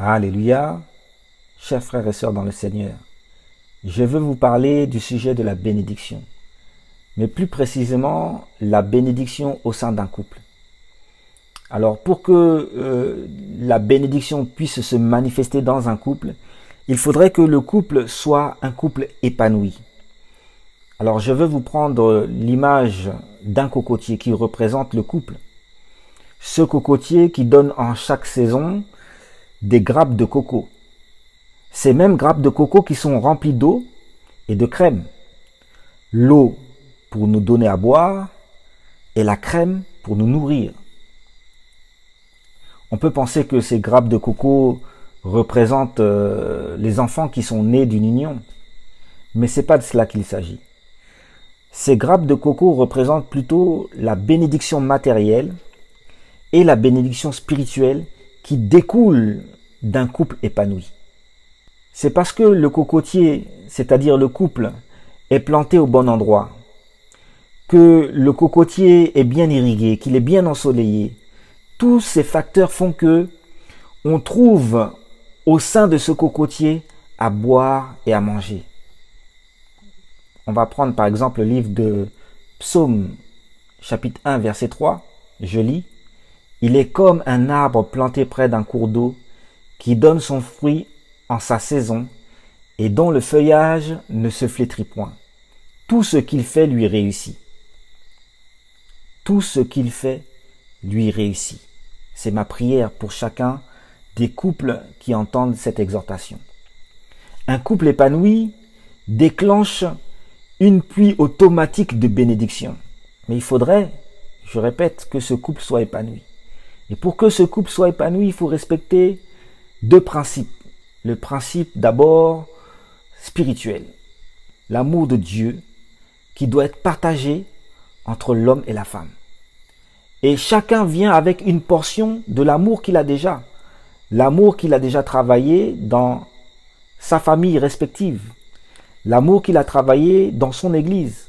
Alléluia, chers frères et sœurs dans le Seigneur. Je veux vous parler du sujet de la bénédiction, mais plus précisément la bénédiction au sein d'un couple. Alors pour que la bénédiction puisse se manifester dans un couple, il faudrait que le couple soit un couple épanoui. Alors je veux vous prendre l'image d'un cocotier qui représente le couple. Ce cocotier qui donne en chaque saison des grappes de coco. Ces mêmes grappes de coco qui sont remplies d'eau et de crème. L'eau pour nous donner à boire et la crème pour nous nourrir. On peut penser que ces grappes de coco représentent les enfants qui sont nés d'une union. Mais ce n'est pas de cela qu'il s'agit. Ces grappes de coco représentent plutôt la bénédiction matérielle et la bénédiction spirituelle qui découle d'un couple épanoui. C'est parce que le cocotier, c'est-à-dire le couple, est planté au bon endroit, que le cocotier est bien irrigué, qu'il est bien ensoleillé. Tous ces facteurs font que on trouve au sein de ce cocotier à boire et à manger. On va prendre par exemple le livre de Psaume, chapitre 1, verset 3. Je lis. Il est comme un arbre planté près d'un cours d'eau qui donne son fruit en sa saison et dont le feuillage ne se flétrit point. Tout ce qu'il fait lui réussit. Tout ce qu'il fait lui réussit. C'est ma prière pour chacun des couples qui entendent cette exhortation. Un couple épanoui déclenche une pluie automatique de bénédiction. Mais il faudrait, je répète, que ce couple soit épanoui. Et pour que ce couple soit épanoui, il faut respecter deux principes. Le principe d'abord spirituel. L'amour de Dieu qui doit être partagé entre l'homme et la femme. Et chacun vient avec une portion de l'amour qu'il a déjà. L'amour qu'il a déjà travaillé dans sa famille respective. L'amour qu'il a travaillé dans son église.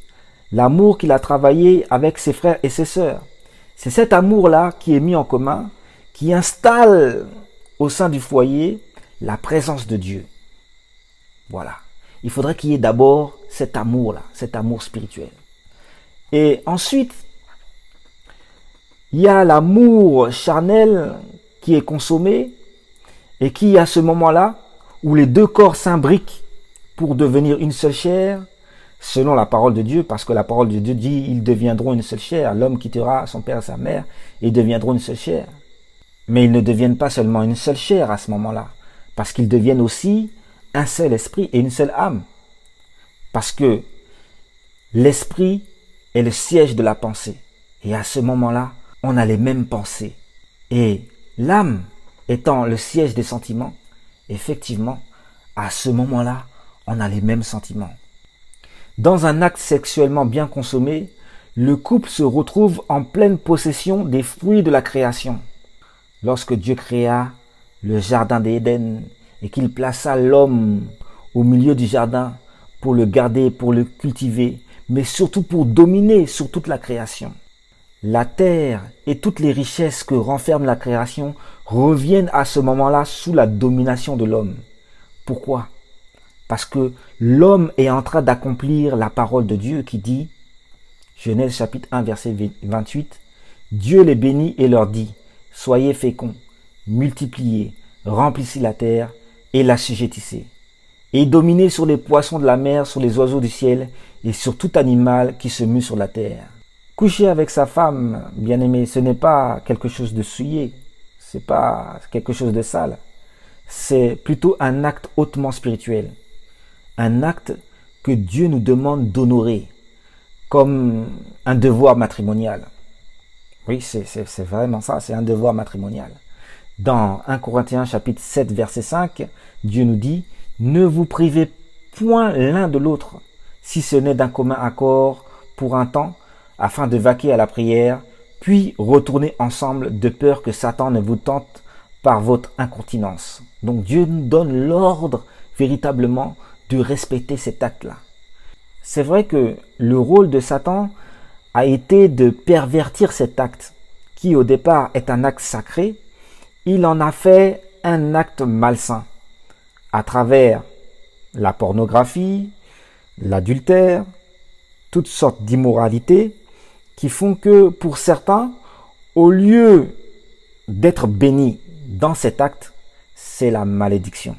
L'amour qu'il a travaillé avec ses frères et ses sœurs. C'est cet amour-là qui est mis en commun, qui installe au sein du foyer la présence de Dieu. Voilà. Il faudrait qu'il y ait d'abord cet amour-là, cet amour spirituel. Et ensuite, il y a l'amour charnel qui est consommé et qui, à ce moment-là, où les deux corps s'imbriquent pour devenir une seule chair, selon la parole de Dieu, parce que la parole de Dieu dit, ils deviendront une seule chair. L'homme quittera son père et sa mère et ils deviendront une seule chair. Mais ils ne deviennent pas seulement une seule chair à ce moment-là, parce qu'ils deviennent aussi un seul esprit et une seule âme. Parce que l'esprit est le siège de la pensée. Et à ce moment-là, on a les mêmes pensées. Et l'âme étant le siège des sentiments, effectivement, à ce moment-là, on a les mêmes sentiments. Dans un acte sexuellement bien consommé, le couple se retrouve en pleine possession des fruits de la création. Lorsque Dieu créa le jardin d'Éden et qu'il plaça l'homme au milieu du jardin pour le garder, pour le cultiver, mais surtout pour dominer sur toute la création. La terre et toutes les richesses que renferme la création reviennent à ce moment-là sous la domination de l'homme. Pourquoi ? Parce que l'homme est en train d'accomplir la parole de Dieu qui dit, Genèse chapitre 1 verset 28, Dieu les bénit et leur dit, soyez féconds, multipliez, remplissez la terre et l'assujettissez. Et dominez sur les poissons de la mer, sur les oiseaux du ciel et sur tout animal qui se mue sur la terre. Coucher avec sa femme, bien-aimé, ce n'est pas quelque chose de souillé, c'est pas quelque chose de sale. C'est plutôt un acte hautement spirituel. Un acte que Dieu nous demande d'honorer comme un devoir matrimonial. Oui, c'est vraiment ça, c'est un devoir matrimonial. Dans 1 Corinthiens chapitre 7 verset 5, Dieu nous dit « Ne vous privez point l'un de l'autre, si ce n'est d'un commun accord pour un temps, afin de vaquer à la prière, puis retourner ensemble de peur que Satan ne vous tente par votre incontinence. » Donc Dieu nous donne l'ordre véritablement de respecter cet acte-là. C'est vrai que le rôle de Satan a été de pervertir cet acte, qui au départ est un acte sacré. Il en a fait un acte malsain à travers la pornographie, l'adultère, toutes sortes d'immoralités qui font que pour certains, au lieu d'être bénis dans cet acte, c'est la malédiction.